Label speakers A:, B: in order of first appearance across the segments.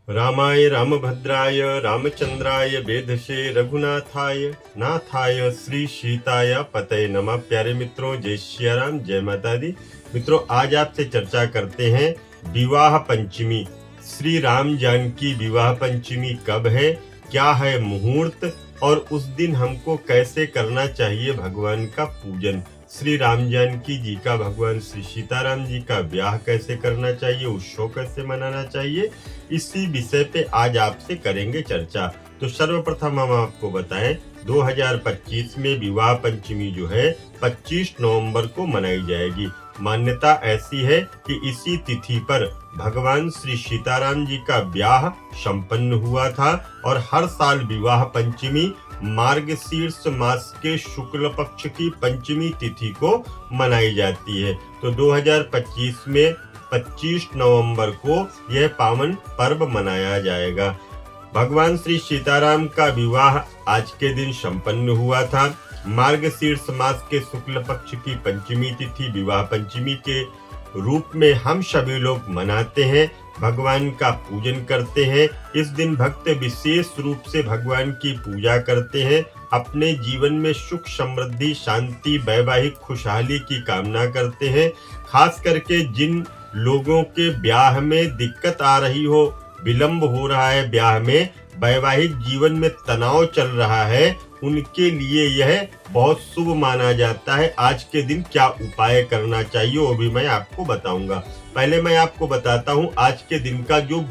A: रामाय रामभद्राय रामचंद्राय वेधसे रघुनाथाय नाथाय श्री सीताय पतये नमः। प्यारे मित्रों, जय सिया राम, जय माता दी। मित्रों, आज आपसे चर्चा करते हैं विवाह पंचमी। श्री राम जानकी विवाह पंचमी कब है, क्या है मुहूर्त और उस दिन हमको कैसे करना चाहिए भगवान का पूजन। श्री राम जानकी जी का, भगवान श्री सीताराम जी का ब्याह कैसे करना चाहिए, उत्सव कैसे मनाना चाहिए, इसी विषय पे आज आपसे करेंगे चर्चा। तो सर्वप्रथम हम आपको बताएं, 2025 में विवाह पंचमी जो है 25 नवंबर को मनाई जाएगी। मान्यता ऐसी है कि इसी तिथि पर भगवान श्री सीताराम जी का ब्याह संपन्न हुआ था और हर साल विवाह पंचमी मार्गशीर्ष मास के शुक्ल पक्ष की पंचमी तिथि को मनाई जाती है। तो 2025 में 25 नवंबर को यह पावन पर्व मनाया जाएगा। भगवान श्री सीताराम का विवाह आज के दिन संपन्न हुआ था। मार्गशीर्ष मास के शुक्ल पक्ष की पंचमी तिथि विवाह पंचमी के रूप में हम सभी लोग मनाते हैं, भगवान का पूजन करते हैं। इस दिन भक्त विशेष रूप से भगवान की पूजा करते हैं, अपने जीवन में सुख समृद्धि शांति वैवाहिक खुशहाली की कामना करते हैं। खास करके जिन लोगों के ब्याह में दिक्कत आ रही हो, विलंब हो रहा है, ब्याह में वैवाहिक जीवन में तनाव चल रहा है, उनके लिए यह बहुत शुभ माना जाता है। आज के दिन क्या उपाय करना चाहिए वो भी मैं आपको बताऊंगा। पहले मैं आपको बताता हूं आज के दिन का जो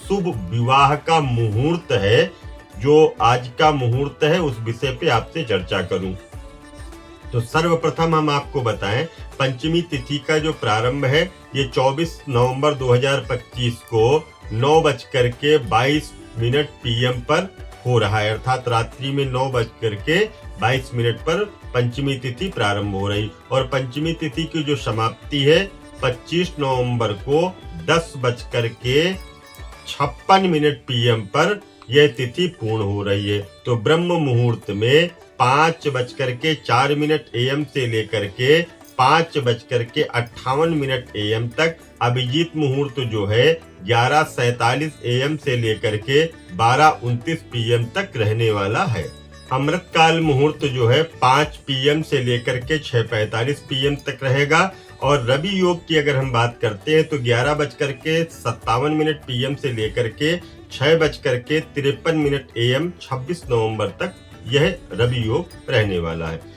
A: शुभ विवाह का मुहूर्त है, जो आज का मुहूर्त है उस विषय पे आपसे चर्चा करूं। तो सर्वप्रथम हम आपको बताएं, पंचमी तिथि का जो प्रारंभ है ये 24 नवंबर 2025 को 9:22 PM पर हो रहा है, अर्थात रात्रि में 9:22 पर पंचमी तिथि प्रारंभ हो रही और पंचमी तिथि की जो समाप्ति है 25 नवंबर को 10:56 PM पर यह तिथि पूर्ण हो रही है। तो ब्रह्म मुहूर्त में 5:04 AM से लेकर के 5:58 AM तक, अभिजीत मुहूर्त जो है 11:47 AM से लेकर के 12:29 PM तक रहने वाला है। अमृतकाल मुहूर्त जो है 5 PM से लेकर के 6:45 PM तक रहेगा और रवि योग की अगर हम बात करते हैं तो 11:57 PM से लेकर के 6:53 AM 26 नवंबर तक यह रवि योग रहने वाला है।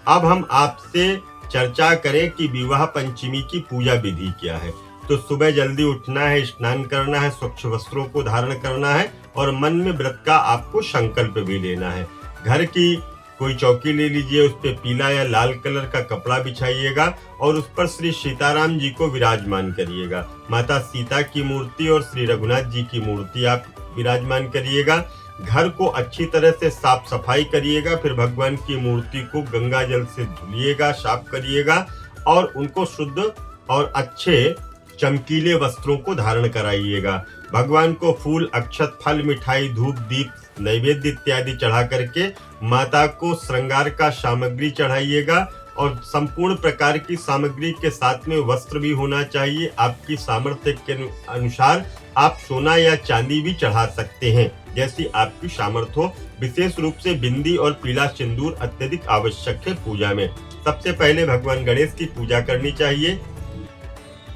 A: अब हम आपसे चर्चा करें कि विवाह पंचमी की पूजा विधि क्या है। तो सुबह जल्दी उठना है, स्नान करना है, स्वच्छ वस्त्रों को धारण करना है और मन में व्रत का आपको संकल्प भी लेना है। घर की कोई चौकी ले लीजिए, उस पे पीला या लाल कलर का कपड़ा बिछाइएगा और उस पर श्री सीताराम जी को विराजमान करिएगा। माता सीता की मूर्ति और श्री रघुनाथ जी की मूर्ति आप विराजमान करिएगा। घर को अच्छी तरह से साफ सफाई करिएगा, फिर भगवान की मूर्ति को गंगा जल से धुलिएगा, साफ करिएगा और उनको शुद्ध और अच्छे चमकीले वस्त्रों को धारण कराइएगा। भगवान को फूल, अक्षत, फल, मिठाई, धूप, दीप, नैवेद्य इत्यादि चढ़ा करके माता को श्रृंगार का सामग्री चढ़ाइएगा और संपूर्ण प्रकार की सामग्री के साथ में वस्त्र भी होना चाहिए। आपकी सामर्थ्य के अनुसार आप सोना या चांदी भी चढ़ा सकते हैं, जैसी आपकी सामर्थ्य हो। विशेष रूप से बिंदी और पीला सिंदूर अत्यधिक आवश्यक है पूजा में। सबसे पहले भगवान गणेश की पूजा करनी चाहिए।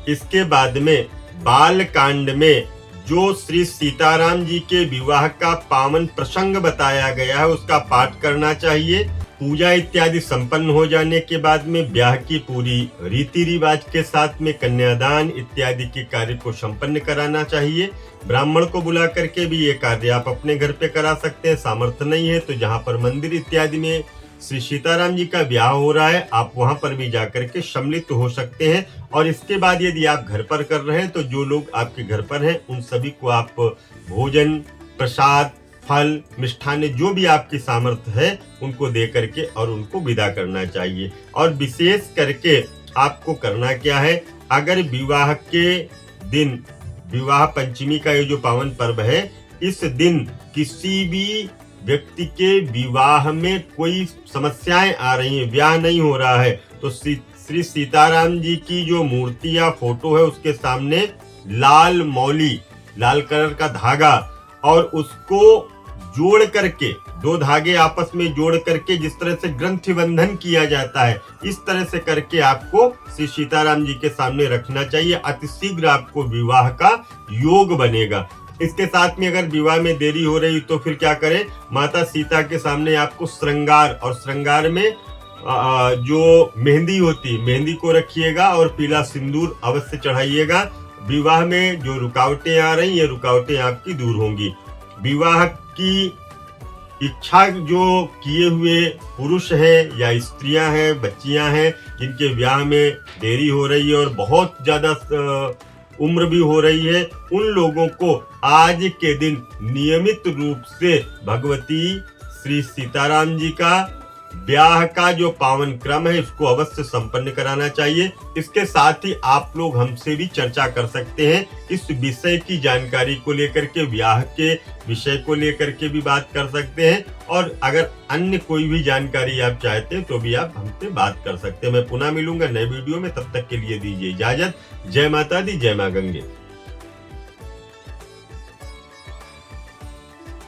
A: इसके बाद में बाल कांड में जो श्री सीताराम जी के विवाह का पावन प्रसंग बताया गया है उसका पाठ करना चाहिए। पूजा इत्यादि संपन्न हो जाने के बाद में ब्याह की पूरी रीति रिवाज के साथ में कन्यादान इत्यादि के कार्य को संपन्न कराना चाहिए। ब्राह्मण को बुला करके भी ये कार्य आप अपने घर पे करा सकते हैं। सामर्थ्य नहीं है तो जहाँ पर मंदिर इत्यादि में श्री सीताराम जी का ब्याह हो रहा है आप वहां पर भी जाकर के सम्मिलित हो सकते हैं। और इसके बाद यदि आप घर पर कर रहे हैं तो जो लोग आपके घर पर हैं उन सभी को आप भोजन, प्रसाद, फल, मिष्ठान जो भी आपकी सामर्थ्य है उनको दे करके और उनको विदा करना चाहिए। और विशेष करके आपको करना क्या है, अगर विवाह के दिन, विवाह पंचमी का ये जो पावन पर्व है, इस दिन किसी भी व्यक्ति के विवाह में कोई समस्याएं आ रही हैं, ब्याह नहीं हो रहा है, तो श्री सीताराम जी की जो मूर्ति या फोटो है उसके सामने लाल मौली, लाल कलर का धागा, और उसको जोड़ करके, दो धागे आपस में जोड़ करके जिस तरह से ग्रंथि बंधन किया जाता है, इस तरह से करके आपको श्री सीताराम जी के सामने रखना चाहिए। अतिशीघ्र आपको विवाह का योग बनेगा। इसके साथ में अगर विवाह में देरी हो रही तो फिर क्या करें, माता सीता के सामने आपको श्रृंगार, और श्रृंगार में जो मेहंदी होती है, मेहंदी को रखिएगा और पीला सिंदूर अवश्य चढ़ाइएगा। विवाह में जो रुकावटें आ रही, ये रुकावटें आपकी दूर होंगी। विवाह की इच्छा जो किए हुए पुरुष हैं या स्त्रियां हैं, बच्चियां हैं, जिनके ब्याह में देरी हो रही है और बहुत ज्यादा उम्र भी हो रही है, उन लोगों को आज के दिन नियमित रूप से भगवती श्री सीताराम जी का ब्याह का जो पावन क्रम है इसको अवश्य संपन्न कराना चाहिए। इसके साथ ही आप लोग हमसे भी चर्चा कर सकते हैं, इस विषय की जानकारी को लेकर के, ब्याह के विषय को लेकर के भी बात कर सकते हैं, और अगर अन्य कोई भी जानकारी आप चाहते हैं तो भी आप हमसे बात कर सकते हैं। मैं पुनः मिलूंगा नए वीडियो में, तब तक के लिए दीजिए इजाजत। जय माता दी, जय मां गंगे।